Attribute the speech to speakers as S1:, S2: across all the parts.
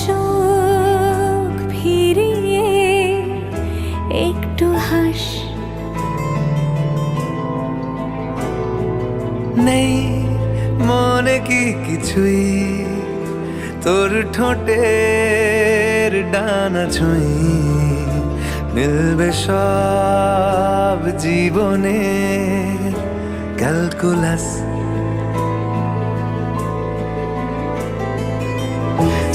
S1: চোখ ফিরিয়ে একটু হাস।
S2: নেই মনে কি কিছুই, তোর ঠোঁটের ডানা ছুঁই, মিলবে সব জীবনের ক্যালকুলাস।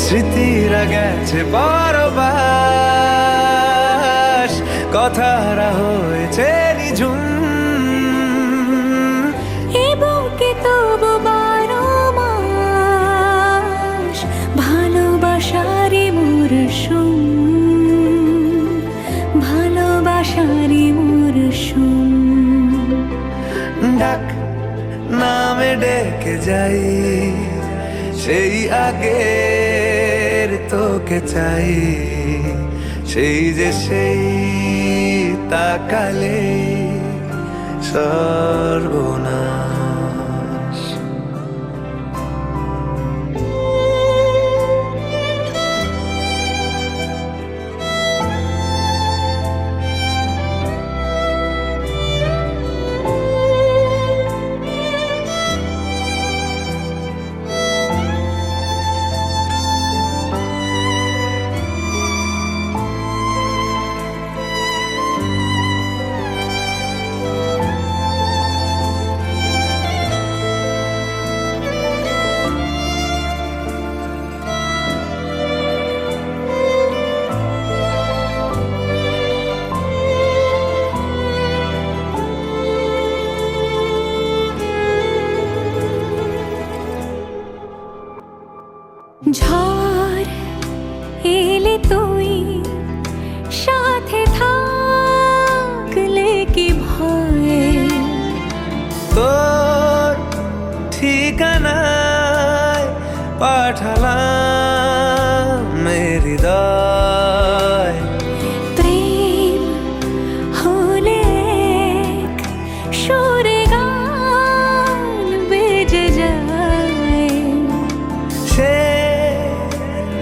S2: স্মৃতিরা গেছে পরবাস, কথারা হয়েছে নিঝুম।
S1: এ বুকে তবু 12 মাস ভালোবাসারই মরশুম, ভালোবাসারই মরশুম।
S2: ডাক নামে ডেকে যাই, সেই আগের তোকে চাই, সেই যে সেই তাকালে সর্বনাশ।
S1: ঝড় এলে তুই সাথে থাকলে কি ভয়,
S2: তোর ঠিকানায় পাঠালাম হৃদয়।
S1: প্রেম হলে এক সুরে গান বেজে যায়,
S2: সে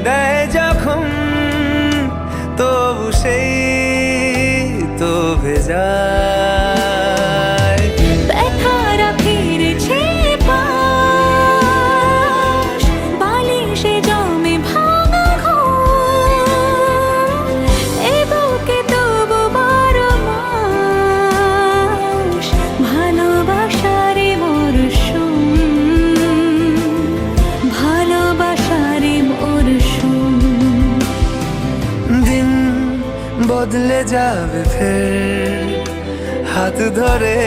S2: দেয় যখন তবু সেই তো ভেজায়।
S1: ব্যথারা ফিরেছে পাশ, বালিশে জমে ভাঙা ঘর। এ বুকে তবু 12 মাস ভালোবাসারই মরশুম, ভালোবাসারই মরশুম।
S2: দিন বদলে যাবে ফের, হাত ধরে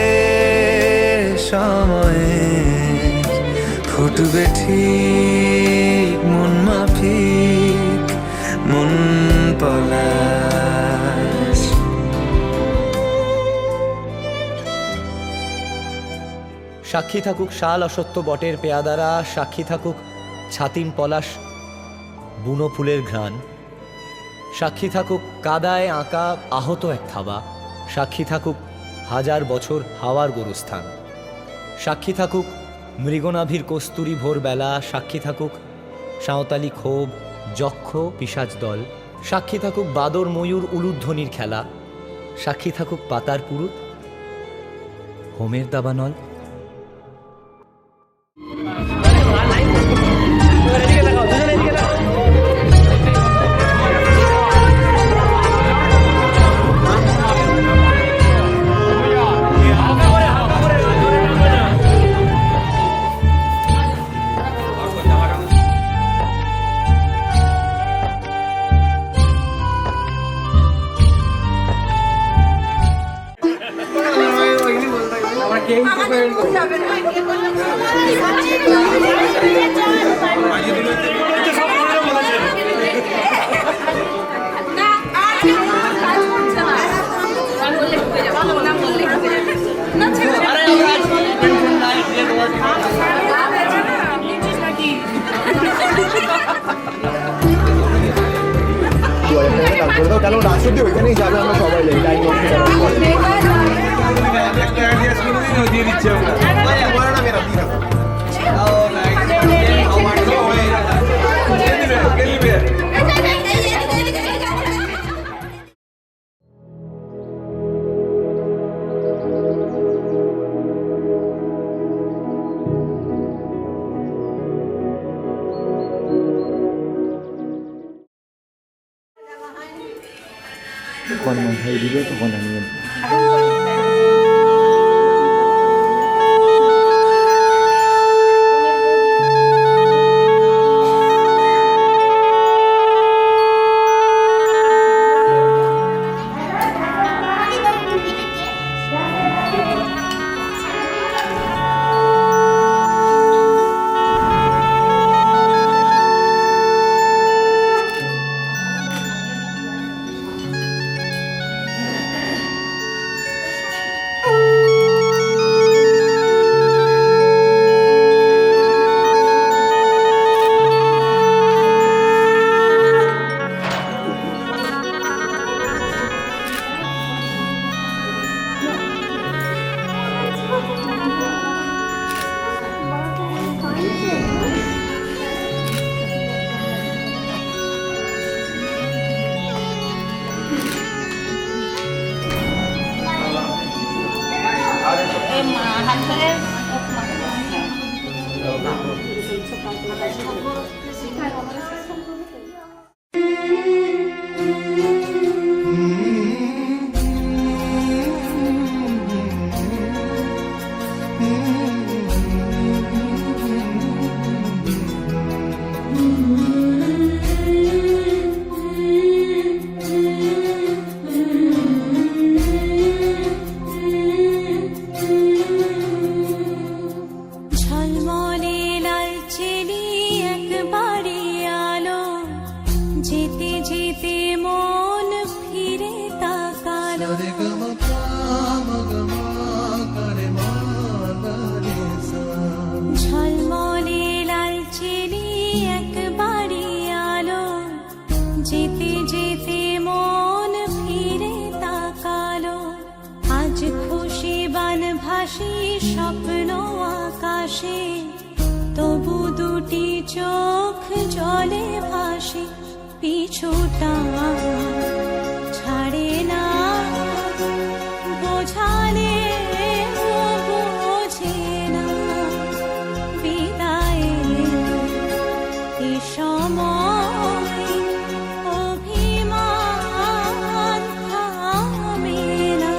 S2: সময়ে ফুটবে ঠিক মন মাফিক মন পলাশ।
S3: সাক্ষী থাকুক শাল অসত্য বটের পেয়াদারা, সাক্ষী থাকুক ছাতিম পলাশ বুনো ফুলের ঘ্রাণ, সাক্ষী থাকুক কাদায় আঁকা আহত এক থাবা, সাক্ষী থাকুক হাজার বছর হাওয়ার গোরস্থান, সাক্ষী থাকুক মৃগনাভির কস্তুরী ভোরবেলা, সাক্ষী থাকুক সাঁওতালি ক্ষোভ যক্ষ পিশাচ দল, সাক্ষী থাকুক বাদর ময়ূর উলুধ্বনির খেলা, সাক্ষী থাকুক পাতার পুরুত হোমের দাবানল।
S4: কেন রাজনীতি ওইখানেই যাবে, আমরা সবাই দিয়ে দিচ্ছে আমরা তখন মাথায় দিবে তখন আনিয়ে দেবো।
S1: ঝলমলে লাল চেলি একবারে আলো, যেতে যেতে মন ফিরে তাকালো। ঝলমলে লাল চেলি একবারে আলো, যেতে যেতে মন ফিরে তাকালো। আজ খুশি বান ভাসি স্বপ্ন আকাশে, তবু দুটি চোখ জলে ভাসে। পিছুটা ছাড়ে না, বোঝালে বোঝে না। বিদায়ের এ সময় অভিমান থামে না।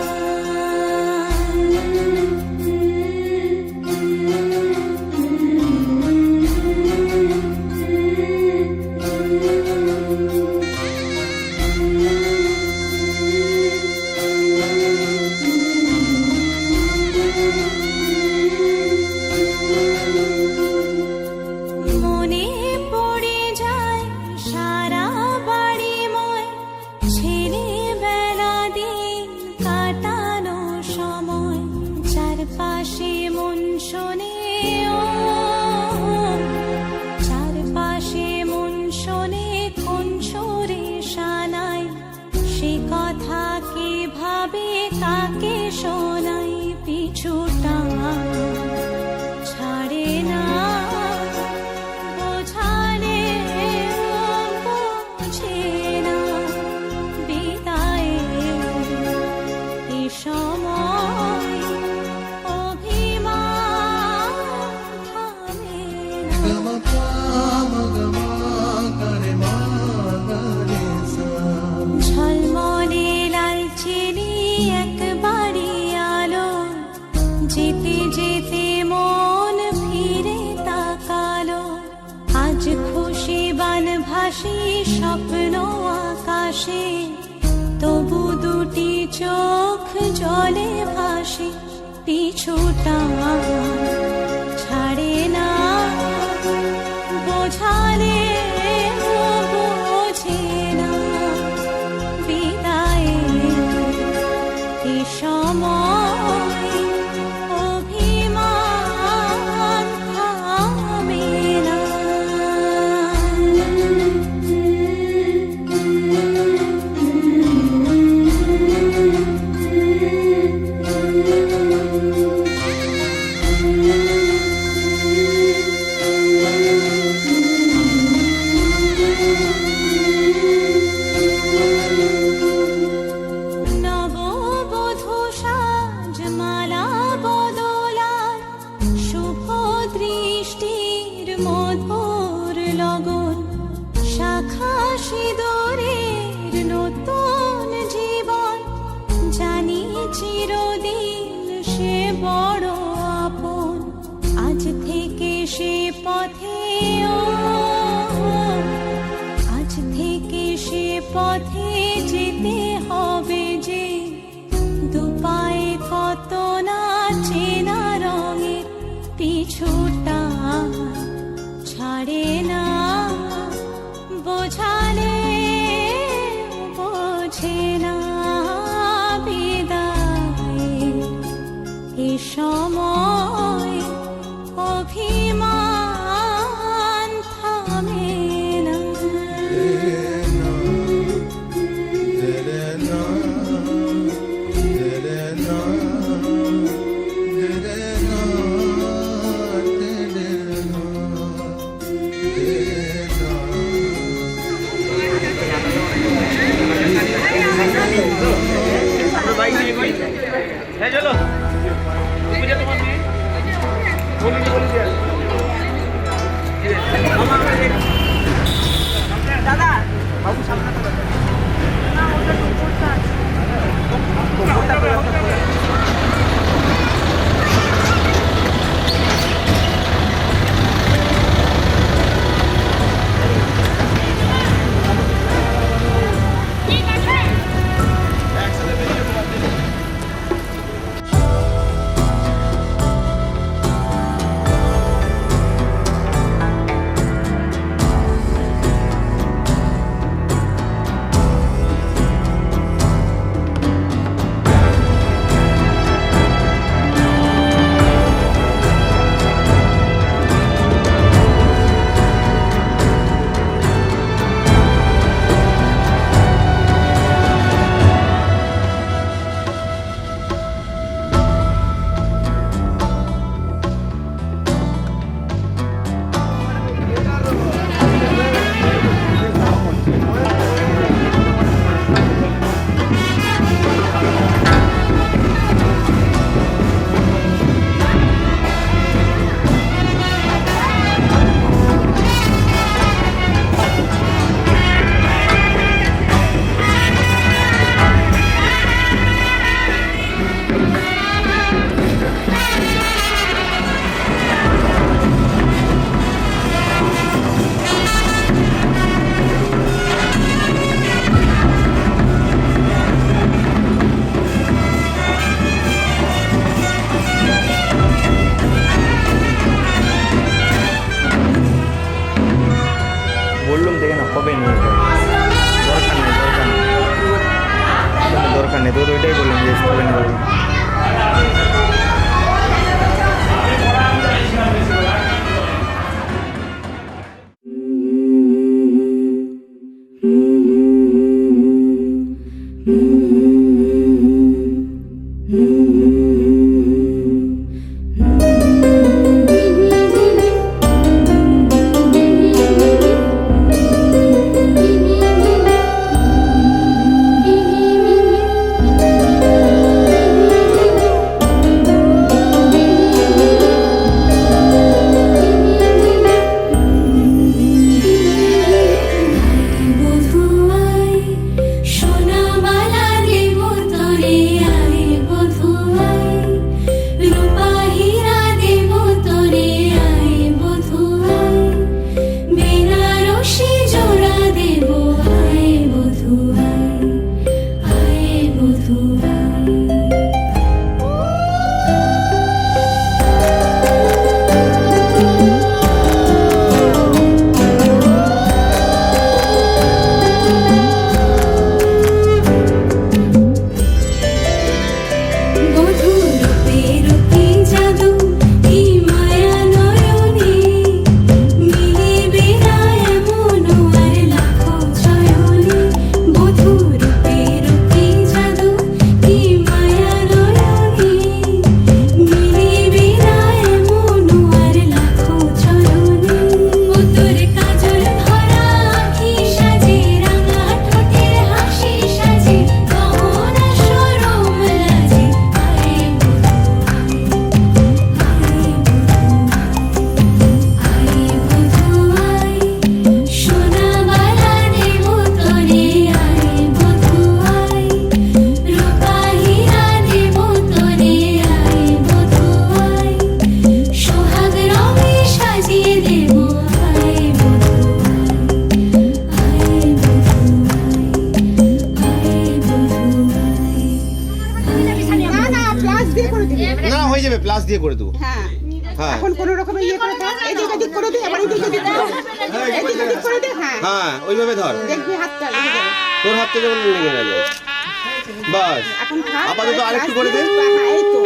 S1: মনে পড়ে যায় সারা বাড়িময় ছেলেবেলা দিন কাটানো সময়। চারপাশে মন শোনে ও, চারপাশে মন শোনে কোন সুরে শানায়। সে কথা কে ভাবে কাকে শোনাই। পিছুটা ছাড়ে না, বোঝালে বোঝে না। বিদায়ের এ সময় অভিমান থামে না। ঝলমলে লাল চেলি একবারে আলো, যেতে যেতে মন ফিরে তাকালো। আজ খুশি বান ভাসি স্বপ্ন আকাশে, তবু দুটি চোখ জলে ভাসে। পিছুটা ছাড়ে না, বোঝালে বোঝে না। বিদায়ের এ সময় অভিমান থামে না।
S2: Thank you.
S1: পথে যেতে হবে যে দুপায়ে কত না চেনা রঙের পিছুটা ছাড়ে না বোঝালে বোঝে না বিদায় এ সময় অভিমান থামে না
S4: বললাম দেখে না কবে নিয়ে যাবে দরকার নেই তো ওইটাই বললাম যে কবে নিয়ে যাবে
S5: দেবে, প্লাস দিয়ে করে দেবো।
S6: হ্যাঁ
S5: হ্যাঁ
S6: এখন কোনো রকমের ইয়ে করে দাও, এদিক ওদিক করে দে, আবার এদিক ওদিক করে দে, এদিক ওদিক করে দে। হ্যাঁ
S5: হ্যাঁ ওইভাবে ধর,
S6: দেখবি হাতটা লেগে যাবে।
S5: তোর হাত থেকে যেমন লেগে না যায়। বাস
S6: এখন থাক,
S5: আপাতত আরেকটু করে দে।
S6: হ্যাঁ এই তো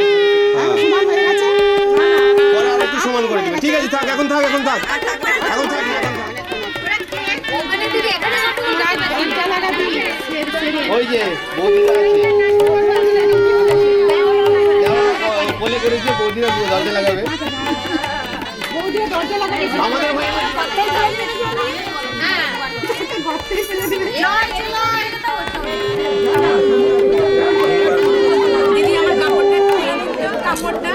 S6: এখন সমান হয়ে গেছে।
S5: পরে আরেকটু সমান করে দিবে। ঠিক আছে থাক, এখন থাক, এখন থাক, এখন থাক, এখন থাক।
S6: দরজা লাগাবি।
S5: ওই যে বৌদিরা আছে, বলে করেছে বৌদিরা দরজা লাগাবে।
S6: বৌদিরা দরজা লাগাবি।
S5: আমাদের হয়ে
S1: দিদি আমার কাপড়টা কাপড়টা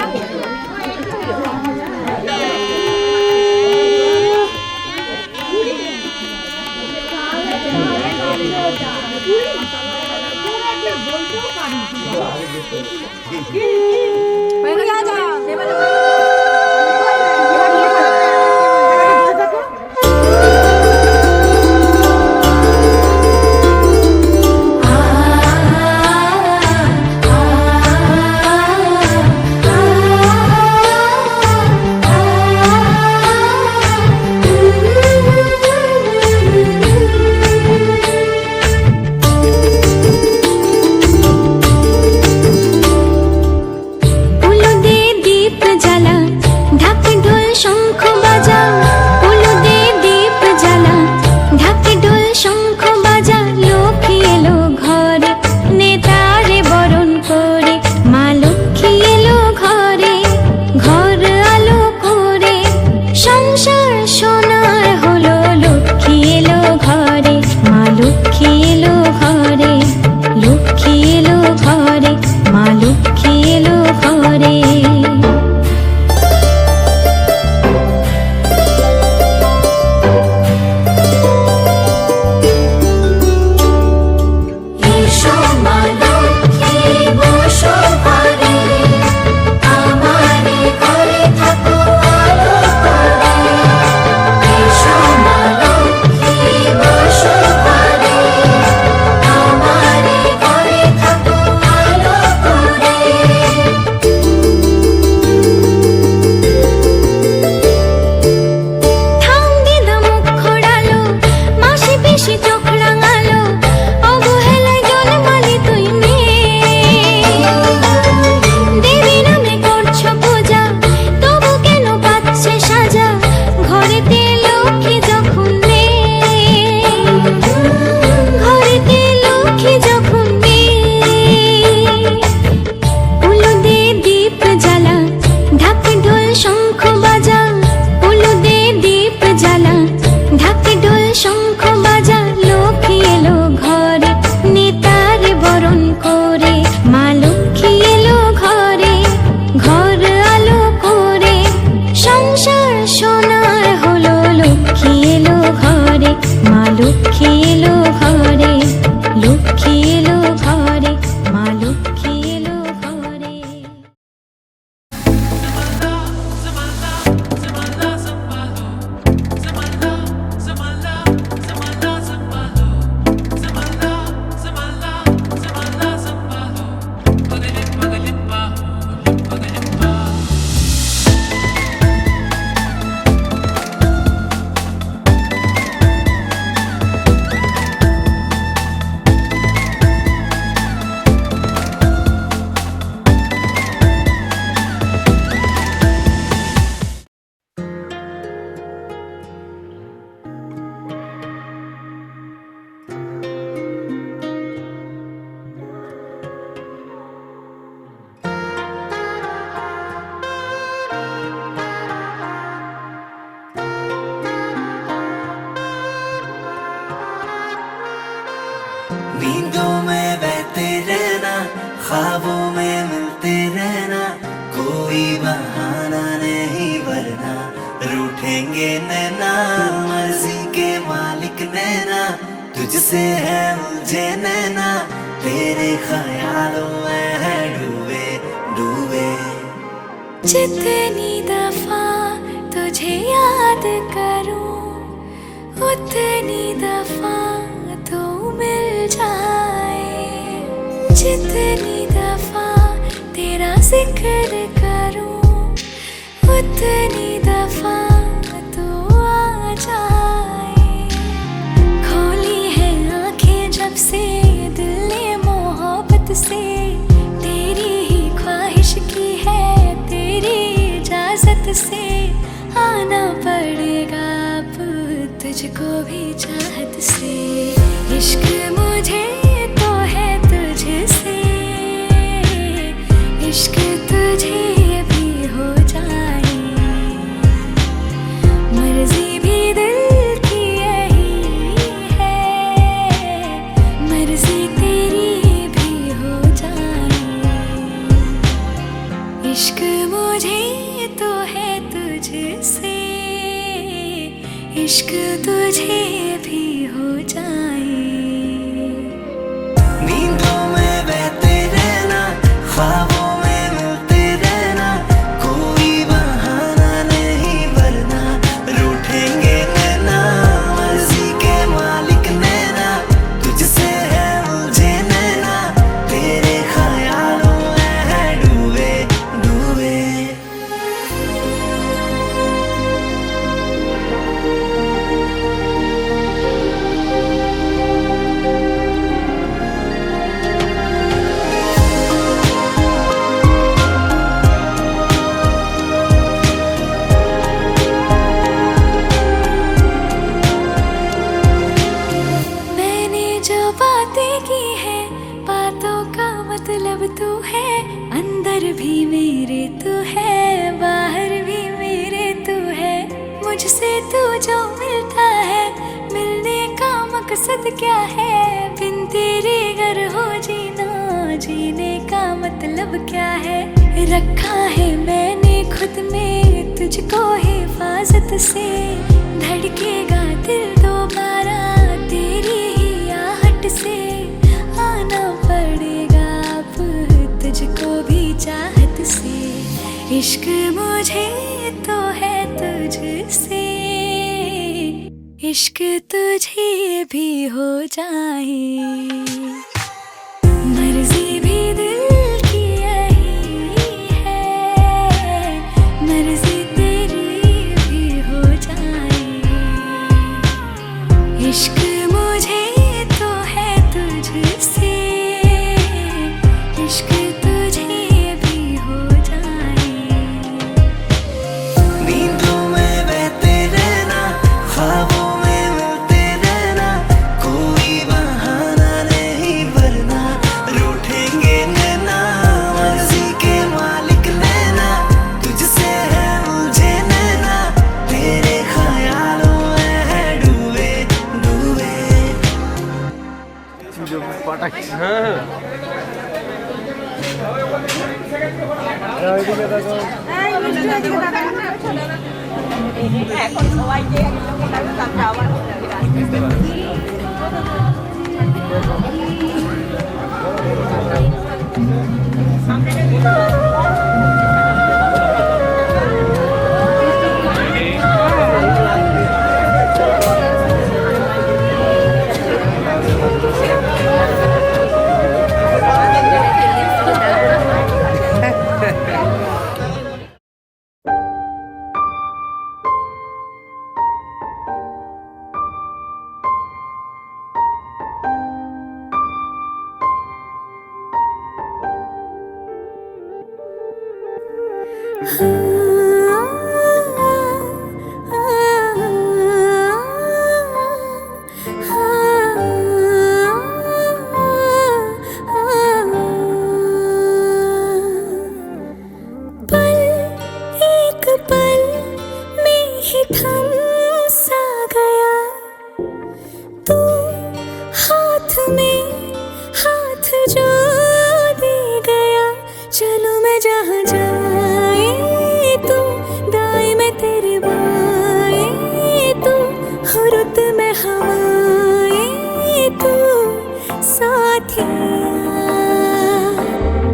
S2: नींदों में बहते रहना, ख्वाबों में मिलते रहना, कोई बहाना नहीं वरना रूठेंगे नैना, मर्जी के मालिक नैना, तुझसे है मुझे नैना, तेरे ख्यालों में है डूबे डूबे।
S1: जितनी दफा तुझे याद करूं उतनी दफा तू मिल जाए, जितनी दफा तेरा जिक्र कर करूं उतनी दफा तो आ जाए। खोली है आंखें जब से दिल ने मोहब्बत से, तेरी ही ख्वाहिश की है तेरी इजाजत से। आना पड़ेगा अब तुझको भी चाहत से। इश्क मुझे तो है तुझसे, इश्क तुझे भी हो जाए। मर्जी भी दिल की यही है, मर्जी तेरी भी हो जाए। इश्क मुझे तो है तुझसे, इश्क तुझे भी हो जाए।
S2: नींदों में बहते रहना, ख्वाबों में मिलते रहना, कोई बहाना नहीं वरना रूठेंगे नैना। मर्जी के मालिक नैना, तुझसे है मुझे नैना, तेरे ख्यालों में है डूबे डूबे।
S1: मैंने जो बातें की है बातों का मतलब तू है। अंदर भी मेरे तू है, बाहर भी मेरे तू है। मुझसे तू जो मिलता है, मिलने का मकसद क्या है। बिन तेरे घर हो जीना, जीने का मतलब क्या है। रखा है मैंने खुद में तुझको हिफाजत से। धड़केगा दिल दोबारा तेरी ही आहट से। आना पड़ेगा अब तुझको भी चाहत से। इश्क मुझे तो है तुझसे, इश्क तुझे भी हो जाए। मर्जी भी दिल की यही है, मर्जी तेरी भी हो जाए। इश्क मुझे तो है तुझसे, इश्क तुझे भी हो जाए।
S2: नींदों में बहते रहना, ख्वाबों में मिलते रहना, कोई बहाना नहीं वरना रूठेंगे नैना। मर्जी के मालिक नैना, तुझसे है मुझे नैना, तेरे ख्यालों में है डूबे डूबे।
S6: এখন সবাইকে আবার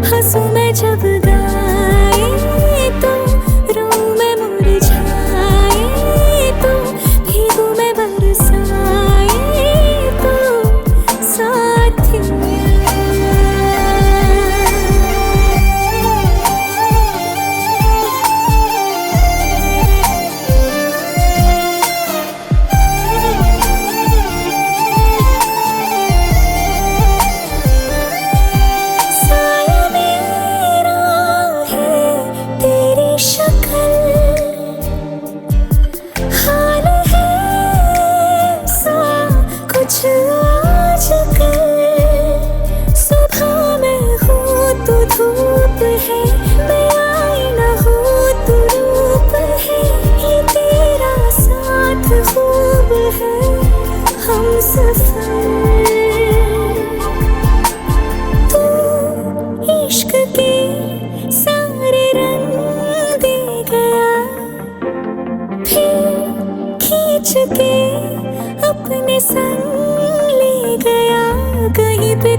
S1: हंसूं मैं जब गाए तो रोऊं मैं मुरझाए तो भीगूं मैं बरसाए तो साथिया।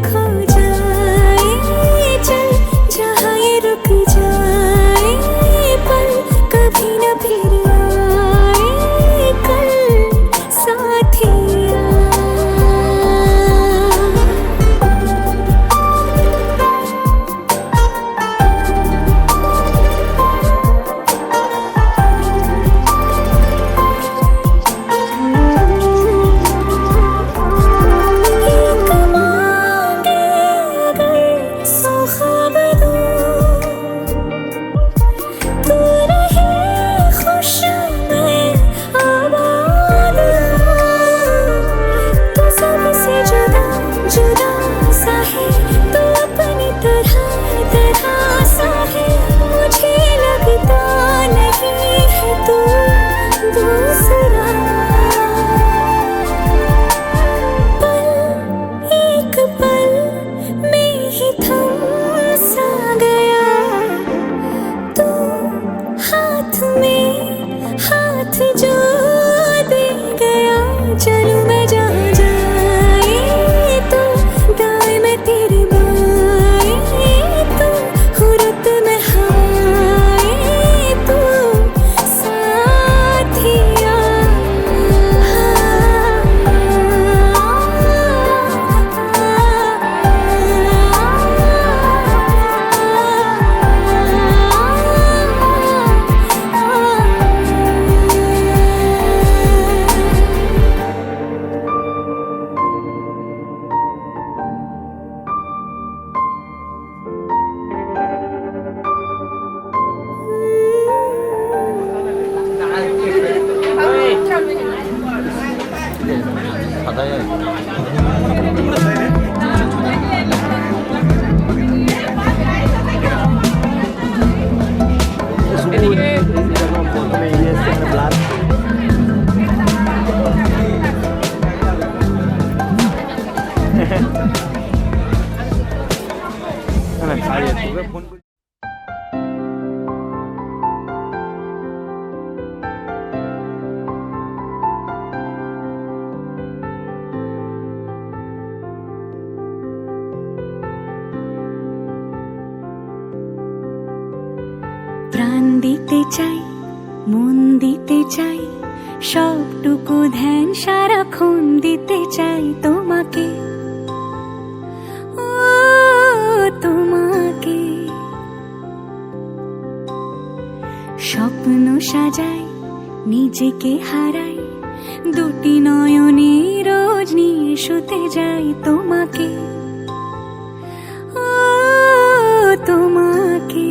S1: खो जाए, चल जहाँ ये रुक जाए पल, कभी न फिर आए कल साथिया। एक मांगे अगर सौ ख्वाब दूं, तू रहे खुश मैं आबाद हूँ। तू सबसे जुदा जुदा सा है, तू अपनी तरह तरह सा है, मुझे लगता नहीं है तू दूसरा। पल एक पल में ही थम सा गया, तू हाथ में हाथ जो दे गया। चलूं मैं जहाँ जाए तू दाएं मैं तेरे बाएं, तू हुरत में हाय तू साथिया। প্রাণ দিতে চাই, মন দিতে চাই, সবটুকু ধ্যান সারাক্ষণ দিতে চাই তোমাকে, ও তোমাকে। স্বপ্ন সাজাই, নিজেকে হারাই, দুটি নয়নে রোজ নিয়ে শুতে যাই তোমাকে, ও তোমাকে।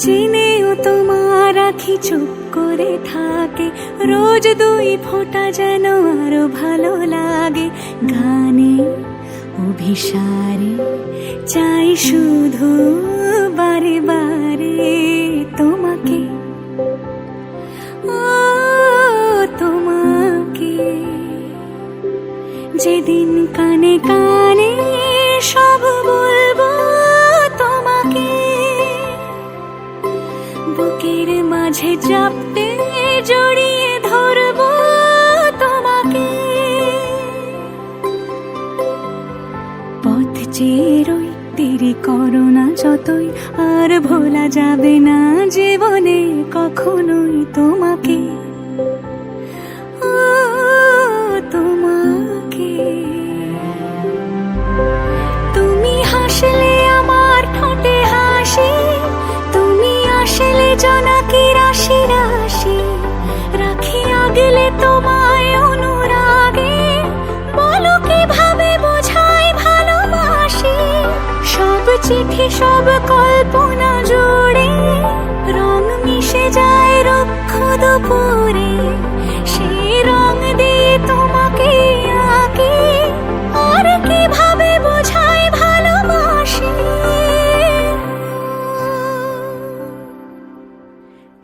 S1: জেনেও তোমার আখি চুপ করে থাকে, রোজ দুই ফোঁটা যেন আরো ভালো লাগে। গানে অভিসারে চাই শুধু বারে বারে তোমাকে, ও তোমাকে। যেদিন কানে কানে সব বলবো তোমাকে, বুকের মাঝে চাপতে জড়িয়ে ধরবো তোমাকে। পথ চেয়ে রই, দেরি করো না যতই, আর ভোলা যাবে না জীবনে কখনোই তোমাকে, ও তোমাকে। তুমি হাসলে আমার ঠোঁটে হাসি, তুমি আসলে জোনাকি রাশি রাশি, রাখি আগলে তোমায় অনুরাগে, বলো কিভাবে বোঝাই ভালোবাসি। সব চিঠি সব কল্পনা জুড়ে রং মিশে যায় রুক্ষ দুপুরে, সেই রং দিয়ে তোমাকে আঁকি, আর কিভাবে বোঝাই ভালোবাসি।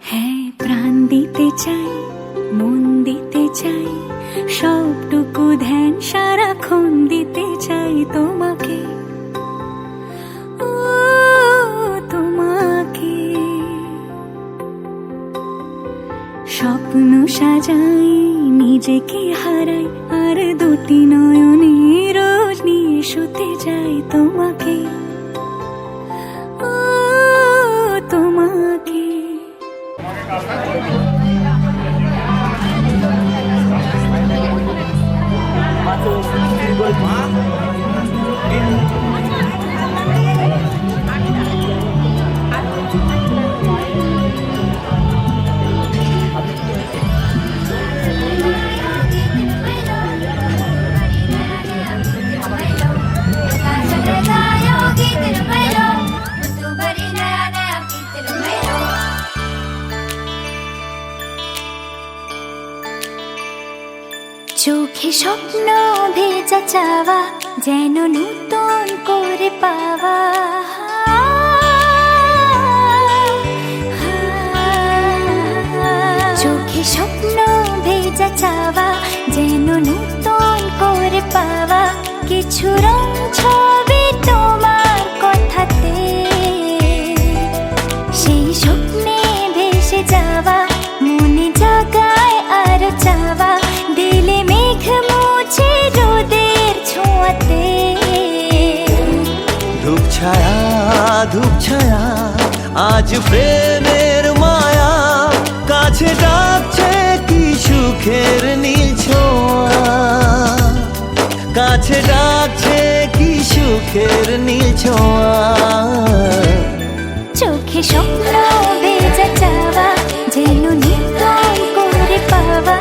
S1: হ্যাঁ, প্রাণ দিতে চাই, মন দিতে চাই, সবটুকু ধ্যান সারাক্ষণ দিতে চাই তোমাকে, ও তোমাকে। স্বপ্ন সাজাই, নিজেকে হারাই, আর দুটি নয় চোখে স্বপ্ন ভেজা চাওয়া যেন নতুন করে পাওয়া, চোখে স্বপ্ন ভেজা চাওয়া যেন নতুন করে পাওয়া, কিছু রং ছবি তোমার কথাতে, সেই স্বপ্নে ভেসে যাওয়া মনে জাগায় আর চাওয়া, দিলে মেঘ মুছে রোদের ছোঁয়াতে।
S2: ধূপ ছায়া আজ প্রেমের মায়া, কাছে ডাকছে কি সুখের নীল ছোঁয়া, কাছে ডাকছে কি সুখের নীল ছোঁয়া।
S1: চোখে স্বপ্ন ভেজা চাওয়া যেন নতুন করে পাওয়া,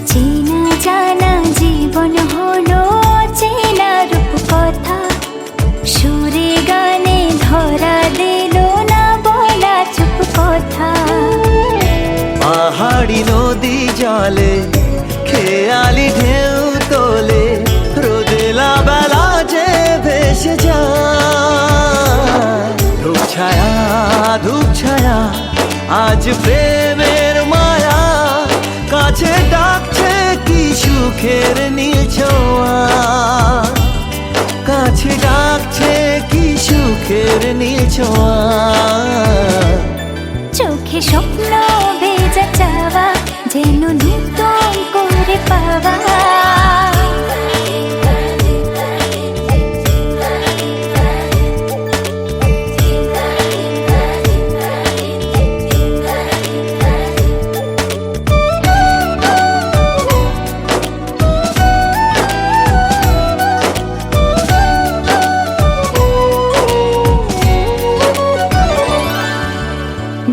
S1: চেনা জানা জীবন হলো চেনা রূপ কথা, সুরে গানে ধরা দিল না বলা চুপ কথা।
S2: পাহাড়ি নদী জলে খেয়ালি ঢেউ তোলে, রোদেলা বেলা যে ভেসে যায়। ধূপ ছায়া আজ প্রেমের মায়া, কাছে ডাকছে কি সুখের নীল ছোঁয়া, কাছে ডাকছে কি সুখের নীল ছোঁয়া।
S1: চোখে স্বপ্ন ভেজা চাওয়া যেন নতুন করে পাওয়া,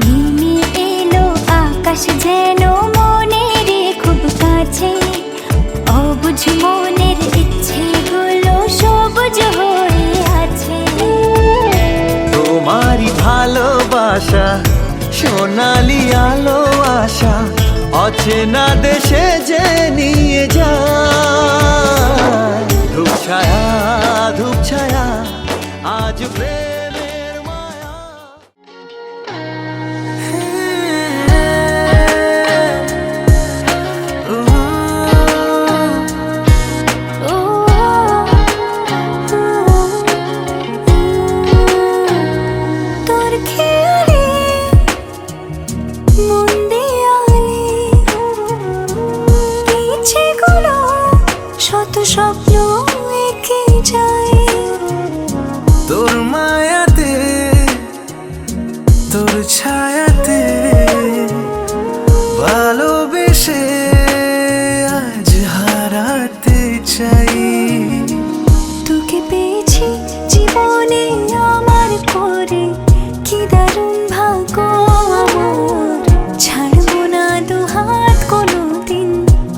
S1: নেমে এলো আকাশ যেন মনের খুব কাছে, অবুঝ মনের ইচ্ছেগুলো সবুজ হয়ে আছে।
S2: তোমারই ভালোবাসা সোনালি আলো আশা, অচেনা দেশে যে নিয়ে যায়। ধূপ ছায়া আজ প্রেমের মায়া।
S1: ও তোর খেয়ালে মন দেয়ালে ইচ্ছেগুলো শত স্বপ্ন এঁকে যায়।
S2: তোর মায়াতে তোর ছায়াতে ভালোবেসে আজ হারাতে চাই।
S1: তোকে পেয়েছি জীবনে আমার করে, কি দারুণ ভাগ্য আমার, ছাড়বো না দুহাত কোনোদিন,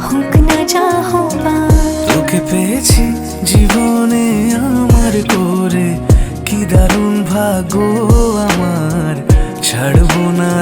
S1: হোক না যা হবার।
S2: তোকে পেয়েছি জীবনে আমার করে, কি দারুণ ভাগ্য আমার, ছাড়বো না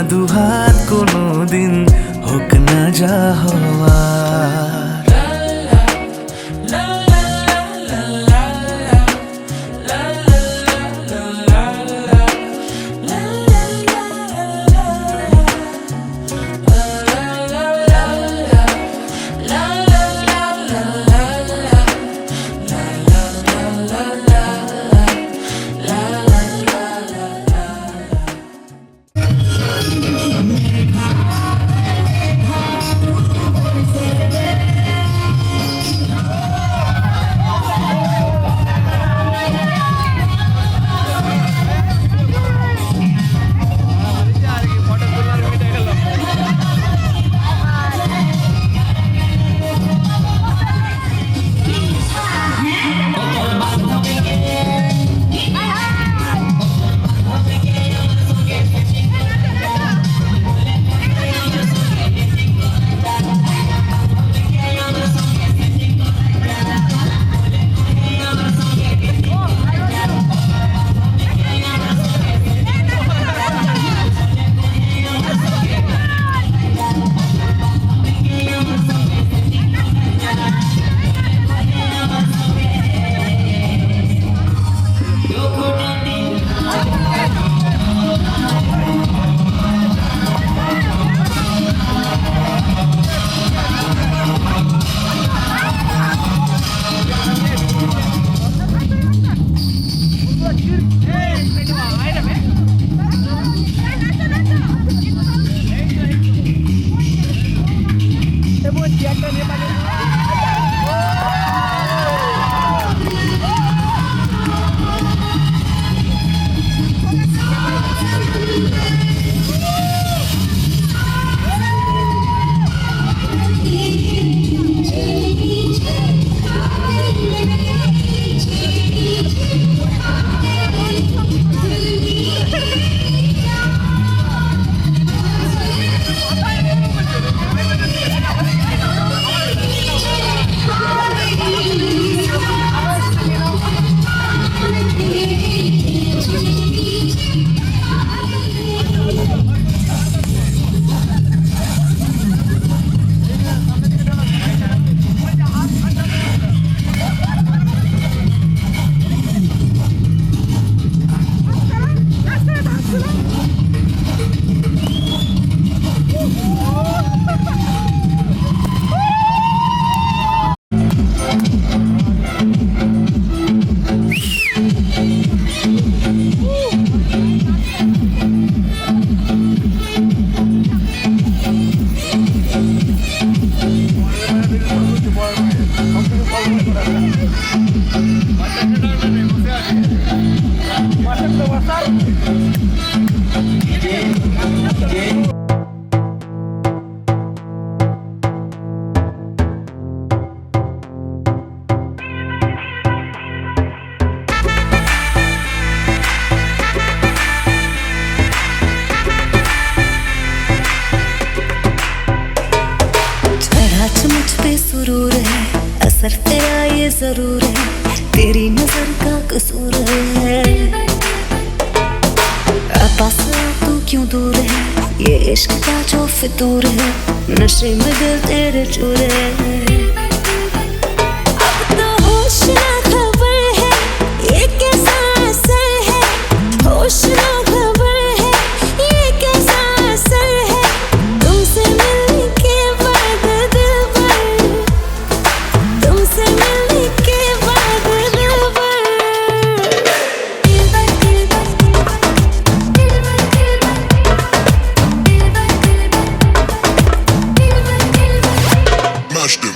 S1: सुरूर है, असर तेरा ये जरूर है, तेरी नजर का कसूर है। पास तू क्यों दूर है, ये इश्क का जो फितूर है, नशे में दिल तेरे चूर है। अब तो होश ना खबर है, ये कैसा असर है, होश ना खबर है, ये कैसा असर है, तुमसे मिलने के बाद दिल भर, तुमसे मिलने के बाद दिल भर, दिल भर दिल भर दिल भर दिल भर दिल भर दिल भर
S7: Mashed him.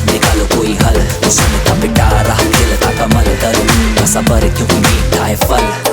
S8: निकालो कोई हल, उसने का पिटारा खिलता कमल, दर्द का सबर क्योंकि मीठा है फल।